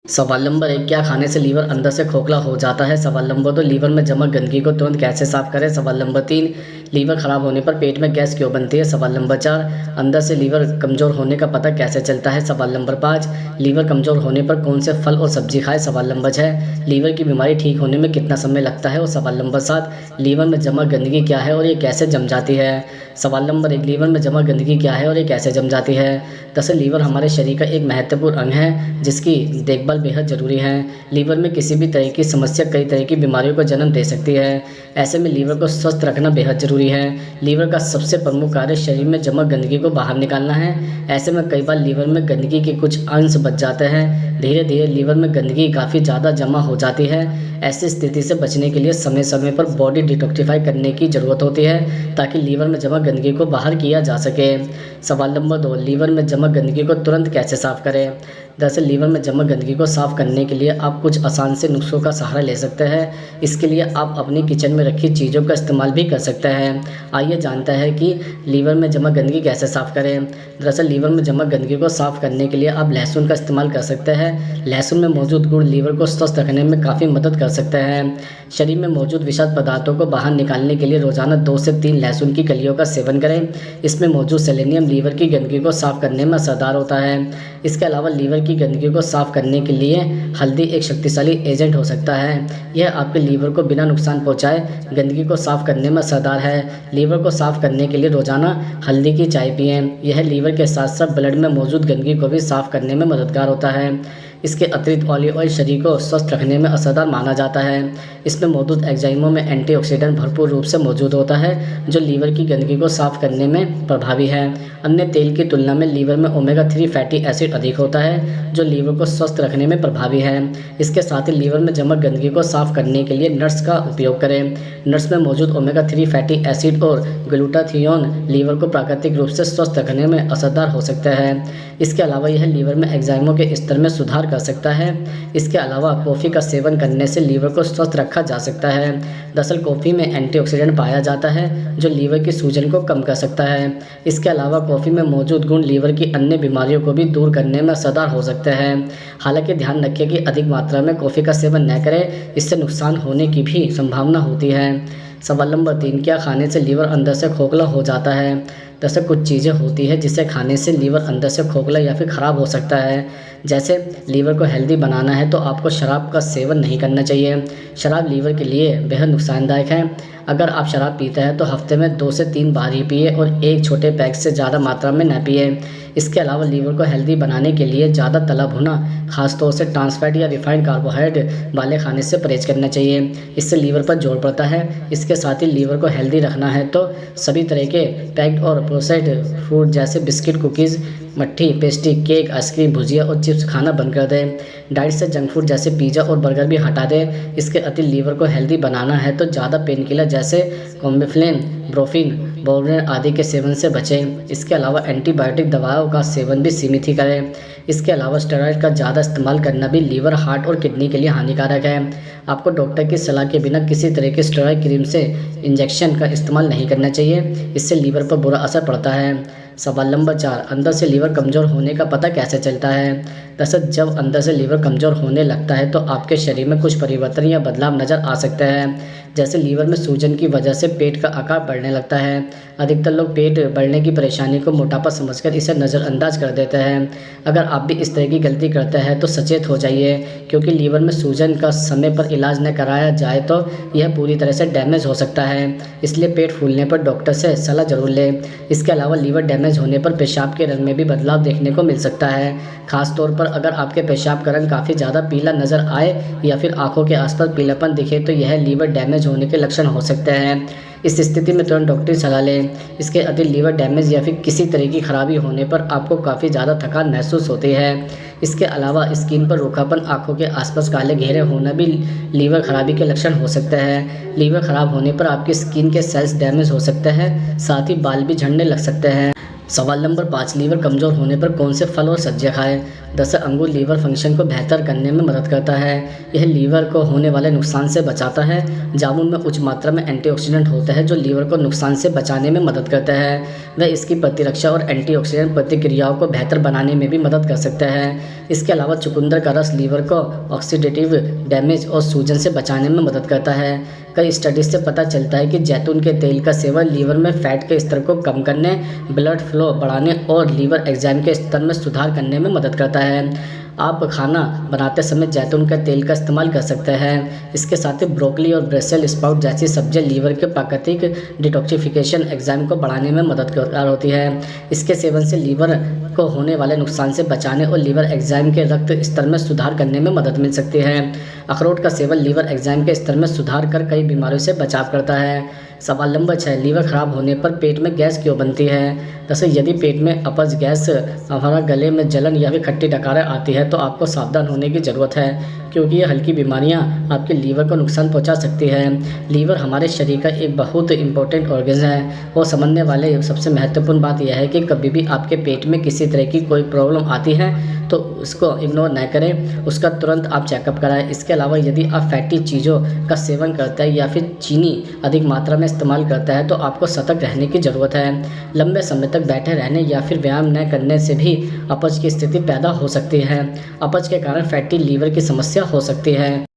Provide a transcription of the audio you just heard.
सवाल नंबर 1, क्या खाने से लीवर अंदर से खोखला हो जाता है? सवाल नंबर 2, लीवर में जमा गंदगी को तुरंत कैसे साफ करें? सवाल नंबर 3, लीवर खराब होने पर पेट में गैस क्यों बनती है? सवाल नंबर 4, अंदर से लीवर कमज़ोर होने का पता कैसे चलता है? सवाल नंबर 5, लीवर कमज़ोर होने पर कौन से फल और सब्जी खाएं? सवाल नंबर 6, लीवर की बीमारी ठीक होने में कितना समय लगता है? और सवाल नंबर 7, लीवर में जमा गंदगी क्या है और ये कैसे जम जाती है? सवाल नंबर 1, लीवर में जमा गंदगी क्या है और ये कैसे जम जाती है? दरअसल लीवर हमारे शरीर का एक महत्वपूर्ण अंग है जिसकी देखभाल बेहद ज़रूरी है। लीवर में किसी भी तरह की समस्या कई तरह की बीमारियों को जन्म दे सकती है। ऐसे में लीवर को स्वस्थ रखना बेहद ज़रूरी है। लीवर का सबसे प्रमुख कार्य शरीर में जमा गंदगी को बाहर निकालना है। ऐसे में कई बार लीवर में गंदगी के कुछ अंश बच जाते हैं। धीरे धीरे लीवर में गंदगी काफ़ी ज़्यादा जमा हो जाती है। ऐसी स्थिति से बचने के लिए समय समय पर बॉडी डिटॉक्सिफाई करने की ज़रूरत होती है ताकि लीवर में जमा गंदगी को बाहर किया जा सके। सवाल नंबर 2, लीवर में जमा गंदगी को तुरंत कैसे साफ़ करें? दरअसल लीवर में जमा गंदगी को साफ़ करने के लिए आप कुछ आसान से नुस्खों का सहारा ले सकते हैं। इसके लिए आप अपनी किचन में रखी चीज़ों का इस्तेमाल भी कर सकते हैं। आइए जानते हैं कि लीवर में जमा गंदगी कैसे साफ़ करें। दरअसल लीवर में जमा गंदगी को साफ़ करने के लिए आप लहसुन का इस्तेमाल कर सकते हैं। लहसुन में मौजूद गुण लीवर को स्वस्थ रखने में काफ़ी मदद कर सकते हैं। शरीर में मौजूद विषाक्त पदार्थों को बाहर निकालने के लिए रोज़ाना 2 से 3 लहसुन की कलियों का सेवन करें। इसमें मौजूद सेलेनियम लीवर की गंदगी को साफ़ करने में असरदार होता है। इसके अलावा लीवर की गंदगी को साफ़ करने के लिए हल्दी एक शक्तिशाली एजेंट हो सकता है। यह आपके लीवर को बिना नुकसान पहुंचाए गंदगी को साफ़ करने में असरदार है। लीवर को साफ़ करने के लिए रोज़ाना हल्दी की चाय पिएं। यह लीवर के साथ साथ ब्लड में मौजूद गंदगी को भी साफ़ करने में मददगार होता है। इसके अतिरिक्त ऑलिव ऑयल शरीर को स्वस्थ रखने में असरदार माना जाता है। इसमें मौजूद एंजाइमों में एंटीऑक्सीडेंट भरपूर रूप से मौजूद होता है जो लीवर की गंदगी को साफ़ करने में प्रभावी है। अन्य तेल की तुलना में लीवर में ओमेगा 3 फैटी एसिड अधिक होता है जो लीवर को स्वस्थ रखने में प्रभावी है। इसके साथ ही लीवर में जमा गंदगी को साफ़ करने के लिए नट्स का उपयोग करें। नट्स में मौजूद ओमेगा 3 फैटी एसिड और ग्लूटाथियोन लीवर को प्राकृतिक रूप से स्वस्थ रखने में असरदार हो सकता है। इसके अलावा यह लीवर में एंजाइमों के स्तर में सुधार कर सकता है। इसके अलावा कॉफ़ी का सेवन करने से लीवर को स्वस्थ रखा जा सकता है। दरअसल कॉफ़ी में एंटीऑक्सीडेंट पाया जाता है जो लीवर की सूजन को कम कर सकता है। इसके अलावा कॉफ़ी में मौजूद गुण लीवर की अन्य बीमारियों को भी दूर करने में असरदार हो सकते हैं। हालांकि ध्यान रखें कि अधिक मात्रा में कॉफ़ी का सेवन न करें, इससे नुकसान होने की भी संभावना होती है। सवाल नंबर 3, क्या खाने से लीवर अंदर से खोखला हो जाता है? दरअसल कुछ चीज़ें होती हैं जिससे खाने से लीवर अंदर से खोखला या फिर ख़राब हो सकता है। जैसे लीवर को हेल्दी बनाना है तो आपको शराब का सेवन नहीं करना चाहिए। शराब लीवर के लिए बेहद नुकसानदायक है। अगर आप शराब पीते हैं तो हफ्ते में 2 से 3 बार ही पिए और एक छोटे पैक से ज़्यादा मात्रा में न पिए। इसके अलावा लीवर को हेल्दी बनाने के लिए ज़्यादा तला भुना, खासतौर से ट्रांस फैट या रिफाइंड कार्बोहाइड्रेट वाले खाने से परहेज करना चाहिए। इससे लीवर पर जोर पड़ता है। इसके साथ ही लीवर को हेल्दी रखना है तो सभी तरह के पैक्ड और प्रोसेस्ड फूड जैसे बिस्किट, कुकीज़, मट्ठी, पेस्ट्री, केक, आइसक्रीम, भुजिया और चिप्स खाना बंद कर दें। डाइट से जंक फूड जैसे पिज़्ज़ा और बर्गर भी हटा दें। इसके अतिरिक्त लीवर को हेल्दी बनाना है तो ज़्यादा पेन किलर जैसे कॉम्बिफ्लेन, ब्रोफिन, बोरलिन आदि के सेवन से बचें। इसके अलावा एंटीबायोटिक दवाओं का सेवन भी सीमित ही करें। इसके अलावा स्टेरॉइड का ज़्यादा इस्तेमाल करना भी लीवर, हार्ट और किडनी के लिए हानिकारक है। आपको डॉक्टर की सलाह के बिना किसी तरह की स्टेरॉइड क्रीम से इंजेक्शन का इस्तेमाल नहीं करना चाहिए, इससे लीवर पर बुरा असर पड़ता है। सवाल नंबर 4, अंदर से लीवर कमज़ोर होने का पता कैसे चलता है? दरअसल जब अंदर से लीवर कमज़ोर होने लगता है तो आपके शरीर में कुछ परिवर्तन या बदलाव नज़र आ सकते हैं। जैसे लीवर में सूजन की वजह से पेट का आकार बढ़ने लगता है। अधिकतर लोग पेट बढ़ने की परेशानी को मोटापा समझकर इसे नज़रअंदाज कर देते हैं। अगर आप भी इस तरह की गलती करते हैं तो सचेत हो जाइए, क्योंकि लीवर में सूजन का समय पर इलाज न कराया जाए तो यह पूरी तरह से डैमेज हो सकता है। इसलिए पेट फूलने पर डॉक्टर से सलाह जरूर लें। इसके अलावा लीवर डैमेज होने पर पेशाब के रंग में भी बदलाव देखने को मिल सकता है। खास तौर पर अगर आपके पेशाब का रंग काफ़ी ज़्यादा पीला नज़र आए या फिर आंखों के आसपास पीलापन दिखे तो यह लीवर डैमेज होने के लक्षण हो सकते हैं। इस स्थिति में तुरंत डॉक्टर की सलाह लें। इसके अतिरिक्त लीवर डैमेज या फिर किसी तरह की खराबी होने पर आपको काफ़ी ज़्यादा थकान महसूस होती है। इसके अलावा स्किन पर रूखापन, आंखों के आसपास काले घेरे होना भी लीवर खराबी के लक्षण हो सकते हैं। लीवर खराब होने पर आपकी स्किन के सेल्स डैमेज हो सकते हैं, साथ ही बाल भी झड़ने लग सकते हैं। सवाल नंबर 5, लीवर कमज़ोर होने पर कौन से फल और सब्जियां खाएं? दरअसल अंगूर लीवर फंक्शन को बेहतर करने में मदद करता है। यह लीवर को होने वाले नुकसान से बचाता है। जामुन में उच्च मात्रा में एंटीऑक्सीडेंट होता है जो लीवर को नुकसान से बचाने में मदद करता है। वह इसकी प्रतिरक्षा और एंटीऑक्सीडेंट प्रतिक्रियाओं को बेहतर बनाने में भी मदद कर सकता है। इसके अलावा चुकंदर का रस लीवर को ऑक्सीडेटिव डैमेज और सूजन से बचाने में मदद करता है। कई स्टडीज से पता चलता है कि जैतून के तेल का सेवन लीवर में फैट के स्तर को कम करने, ब्लड फ्लो बढ़ाने और लीवर एंजाइम के स्तर में सुधार करने में मदद करता है। आप खाना बनाते समय जैतून के तेल का इस्तेमाल कर सकते हैं। इसके साथ ही ब्रोकली और ब्रसेल्स स्प्राउट जैसी सब्जियां लीवर के प्राकृतिक डिटॉक्सिफिकेशन एंजाइम को बढ़ाने में मददगार होती है। इसके सेवन से लीवर को होने वाले नुकसान से बचाने और लीवर एंजाइम के रक्त स्तर में सुधार करने में मदद मिल सकती है। अखरोट का सेवन लीवर एंजाइम के स्तर में सुधार कर कई बीमारियों से बचाव करता है। सवाल नंबर 6, लीवर खराब होने पर पेट में गैस क्यों बनती है? दरअसल यदि पेट में अपच, गैस, हमारा गले में जलन या फिर खट्टी डकारें आती है तो आपको सावधान होने की ज़रूरत है, क्योंकि ये हल्की बीमारियां आपके लीवर को नुकसान पहुंचा सकती है। लीवर हमारे शरीर का एक बहुत इंपॉर्टेंट ऑर्गन है। वो समझने वाले सबसे महत्वपूर्ण बात यह है कि कभी भी आपके पेट में किसी तरह की कोई प्रॉब्लम आती है तो उसको इग्नोर न करें, उसका तुरंत आप चेकअप कराएं। इसके अलावा यदि आप फैटी चीज़ों का सेवन करते हैं या फिर चीनी अधिक मात्रा में इस्तेमाल करता है तो आपको सतर्क रहने की ज़रूरत है। लंबे समय तक बैठे रहने या फिर व्यायाम न करने से भी अपच की स्थिति पैदा हो सकती है। अपच के कारण फैटी लीवर की समस्या हो सकती है।